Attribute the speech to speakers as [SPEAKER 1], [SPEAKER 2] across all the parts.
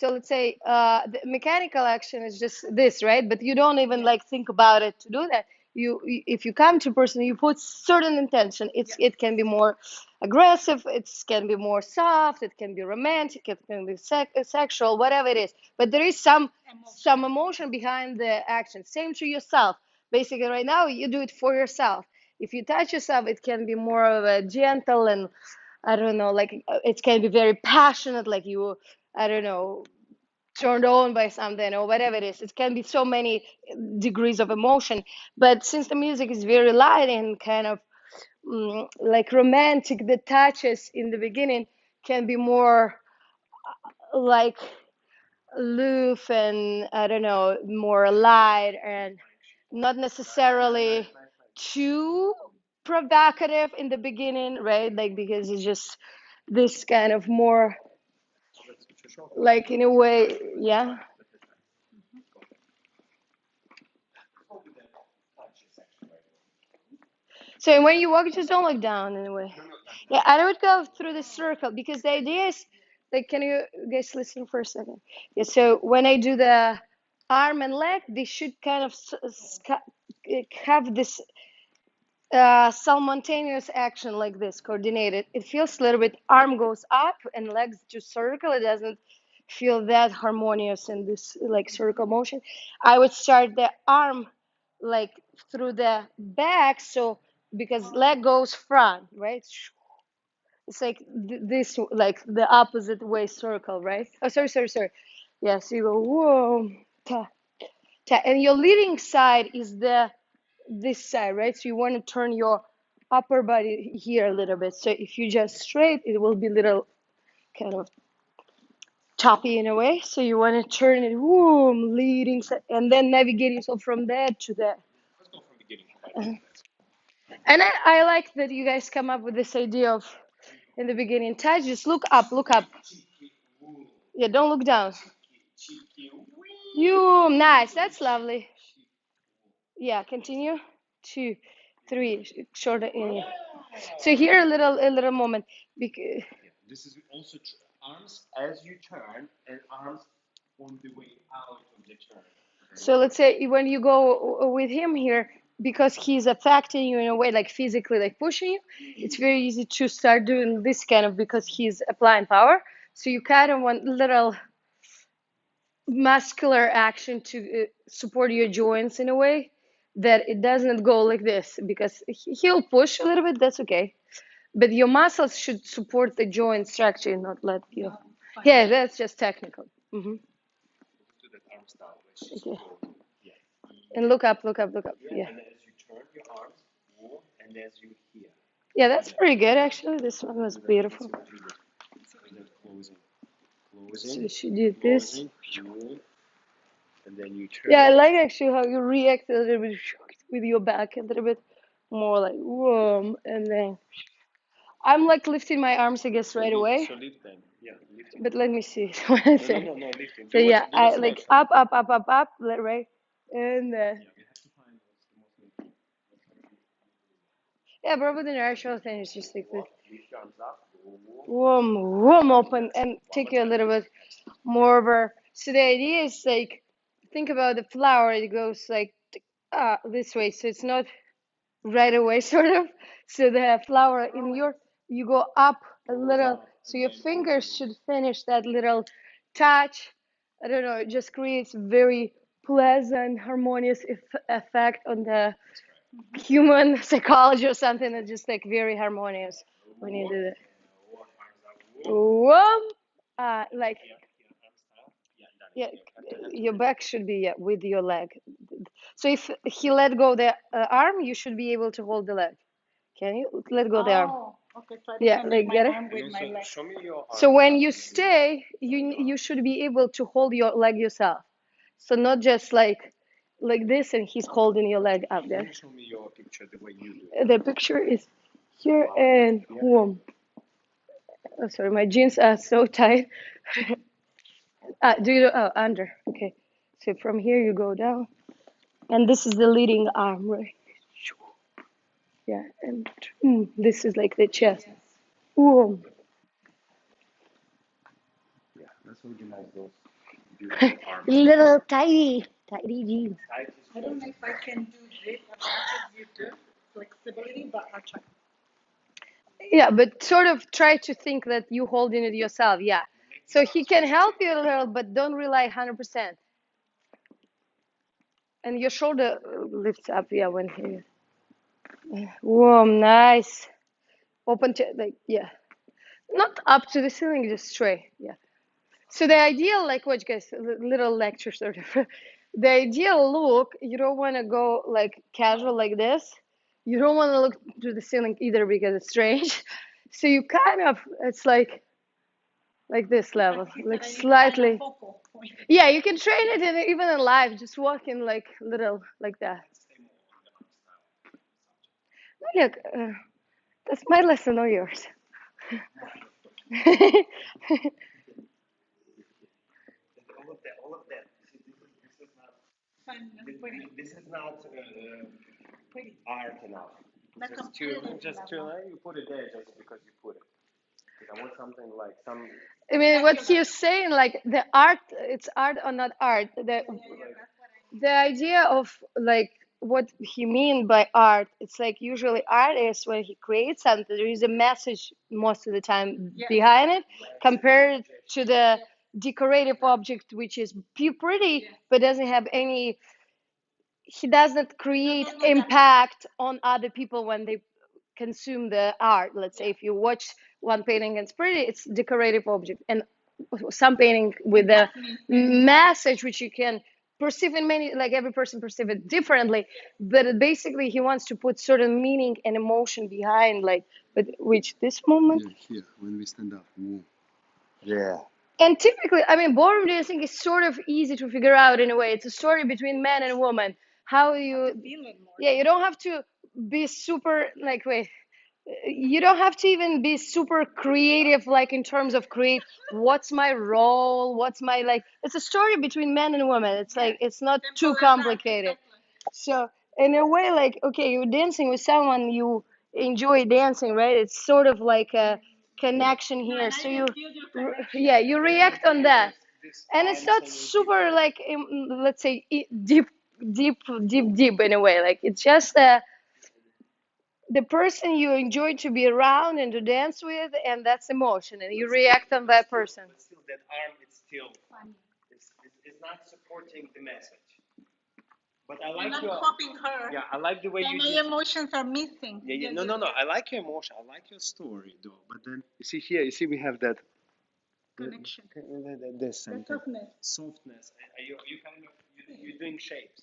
[SPEAKER 1] So let's say the mechanical action is just this, right? But you don't even like think about it to do that. If you come to a person, you put certain intention. It can be more aggressive, it can be more soft, it can be romantic, it can be sexual, whatever it is. But there is some emotion behind the action. Same to yourself. Basically, right now you do it for yourself. If you touch yourself, it can be more of a gentle and I don't know, like it can be very passionate, like you, I don't know, turned on by something or whatever it is. It can be so many degrees of emotion. But since the music is very light and kind of like romantic, the touches in the beginning can be more like aloof and I don't know, more light and not necessarily too provocative in the beginning, right? Like because it's just this kind of more like in a way, yeah. So when you walk, just don't look down in a way. Yeah, I would go through the circle because the idea is like, can you guys listen for a second? Yeah, so when I do the arm and leg, they should kind of have this simultaneous action like this, coordinated. It feels a little bit, arm goes up and legs to circle. It doesn't feel that harmonious in this like circle motion. I would start the arm like through the back, so because leg goes front, right? It's like this, like the opposite way circle, right? Oh, sorry. Yeah, so you go whoa, ta, ta, and your leading side is the this side, right? So you want to turn your upper body here a little bit. So if you just straight, it will be a little kind of choppy in a way. So you want to turn it, boom, leading side, and then navigate yourself from there to there. Uh-huh. And I like that you guys come up with this idea of in the beginning touch. Just look up, look up. Yeah, don't look down. You nice. That's lovely. Yeah, continue. 2, 3, shorter in. Yeah. So here a little moment. Because,
[SPEAKER 2] This is also arms as you turn and arms on the way out of the turn.
[SPEAKER 1] so let's say when you go with him here, because he's affecting you in a way, like physically, like pushing you, it's very easy to start doing this kind of because he's applying power. So you kind of want little muscular action to support your joints in a way that it doesn't go like this because he'll push a little bit, that's okay. But your muscles should support the joint structure, not let you. Yeah, that's just technical. Hmm.
[SPEAKER 2] Do that arm style.
[SPEAKER 1] Okay.
[SPEAKER 2] Yeah.
[SPEAKER 1] And look up, look up, look up. Yeah.
[SPEAKER 2] And as you turn your arms, and as you here.
[SPEAKER 1] Yeah, that's pretty good actually. This one was beautiful.
[SPEAKER 2] And then closing.
[SPEAKER 1] So she did this.
[SPEAKER 2] And then you turn.
[SPEAKER 1] Yeah, I like actually how you react a little bit with your back a little bit more like whoa, and then I'm like lifting my arms, I guess, right away.
[SPEAKER 2] So lift them. Yeah, lift them.
[SPEAKER 1] But let me see.
[SPEAKER 2] No, lift them.
[SPEAKER 1] So yeah, I like up, right, and yeah, but with the inertial thing, it's just like this.
[SPEAKER 2] Lift your arms up.
[SPEAKER 1] Warm open, and take you a little bit more of a. So the idea is like, think about the flower. It goes like this way, so it's not right away, sort of. So the flower in your, you go up a little, so your fingers should finish that little touch. I don't know, it just creates very pleasant, harmonious effect on the human psychology or something. That's just like very harmonious when you do that. Whoa, like yeah, your back should be with your leg. So if he let go the arm, you should be able to hold the leg. Can you let go the arm?
[SPEAKER 3] Okay, try to
[SPEAKER 1] Yeah,
[SPEAKER 3] connect
[SPEAKER 1] like
[SPEAKER 3] my
[SPEAKER 1] get it.
[SPEAKER 3] arm with my leg.
[SPEAKER 2] Show me your arm.
[SPEAKER 1] So when you stay, you should be able to hold your leg yourself. So not just like this, and he's holding your leg up there.
[SPEAKER 2] Can you show me your picture the way you do it?
[SPEAKER 1] The picture is here and boom. Oh, sorry, my jeans are so tight. Do you under? Okay. So from here you go down, and this is the leading arm, right? Yeah, and this is like the chest. Boom.
[SPEAKER 2] Yeah, let's organize those. beautiful arms.
[SPEAKER 1] Little tiny jeans.
[SPEAKER 3] I don't know if I can do this as much as you do, flexibility, but I'll try.
[SPEAKER 1] Yeah, but sort of try to think that you holding it yourself. Yeah. So he can help you a little, but don't rely 100%. And your shoulder lifts up. Yeah, when he. Whoa, nice. Open to like yeah, not up to the ceiling, just straight. Yeah. So the ideal, like what guys, little lecture sort of. The ideal look, you don't want to go like casual like this. You don't want to look to the ceiling either because it's strange. So you kind of, it's like this level, like slightly. Yeah, you can train it even in live, just walking like little like that. Look, that's my lesson or yours.
[SPEAKER 2] All of that. This is not art enough. You put it there just because you put it. Because I want something like some.
[SPEAKER 1] I mean, what you're saying, like the art, it's art or not art. The idea of like what he mean by art, it's like usually artists when he creates something, there is a message most of the time behind it, compared to the decorative object, which is pretty but doesn't have any. He doesn't create impact on other people when they consume the art. Let's say if you watch one painting and it's pretty, it's decorative object, and some painting with a message which you can perceive in many, like every person perceive it differently, but basically he wants to put certain meaning and emotion behind, like, but which this moment.
[SPEAKER 4] Yeah, here when we stand up. Whoa.
[SPEAKER 2] Yeah.
[SPEAKER 1] And typically, I mean, ballroom dancing is sort of easy to figure out in a way. It's a story between man and woman. How you, yeah, you don't have to be super, like, wait, you don't have to even be super creative, like in terms of create, what's my role, what's my, like, it's a story between men and women. It's like, it's not too complicated. So, in a way, like, okay, you're dancing with someone you enjoy dancing, right? It's sort of like a connection here. So yeah, you react on that, and it's not super like let's say deep in a way. Like it's just the person you enjoy to be around and to dance with, and that's emotion, and you react on that person.
[SPEAKER 2] But still, that arm is still is not supporting the message. But I like
[SPEAKER 3] I'm
[SPEAKER 2] your.
[SPEAKER 3] not copying her.
[SPEAKER 2] Yeah, I like the way
[SPEAKER 3] And
[SPEAKER 2] you.
[SPEAKER 3] my emotions are missing.
[SPEAKER 2] Yeah. No. I like your emotion. I like your story, though. But then you see here, we have that
[SPEAKER 3] Connection.
[SPEAKER 2] This
[SPEAKER 3] The softness.
[SPEAKER 2] softness. And you kind of you're doing shapes,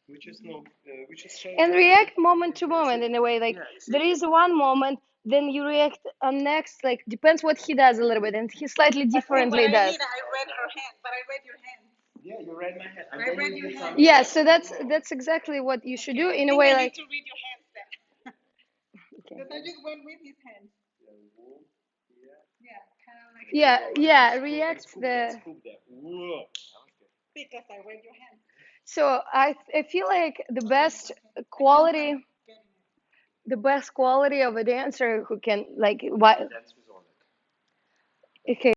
[SPEAKER 2] which is no, which is shapes.
[SPEAKER 1] And react moment to moment in a way, like there is one moment, then you react on next, like depends what he does a little bit, and he slightly differently does.
[SPEAKER 3] I read her hand, but I read your hand.
[SPEAKER 2] Yeah, you read my head.
[SPEAKER 3] I read your hand.
[SPEAKER 1] Yeah, so that's exactly what you should do in a way,
[SPEAKER 3] I
[SPEAKER 1] like
[SPEAKER 3] need to read your hands then. Because I just went with his hand. Yeah, kind of like.
[SPEAKER 1] yeah, react the.
[SPEAKER 2] Whoa.
[SPEAKER 3] Because I read your hand.
[SPEAKER 1] So I feel like quality the best quality of a dancer who can like what.
[SPEAKER 2] That's with OLEG.
[SPEAKER 1] Okay.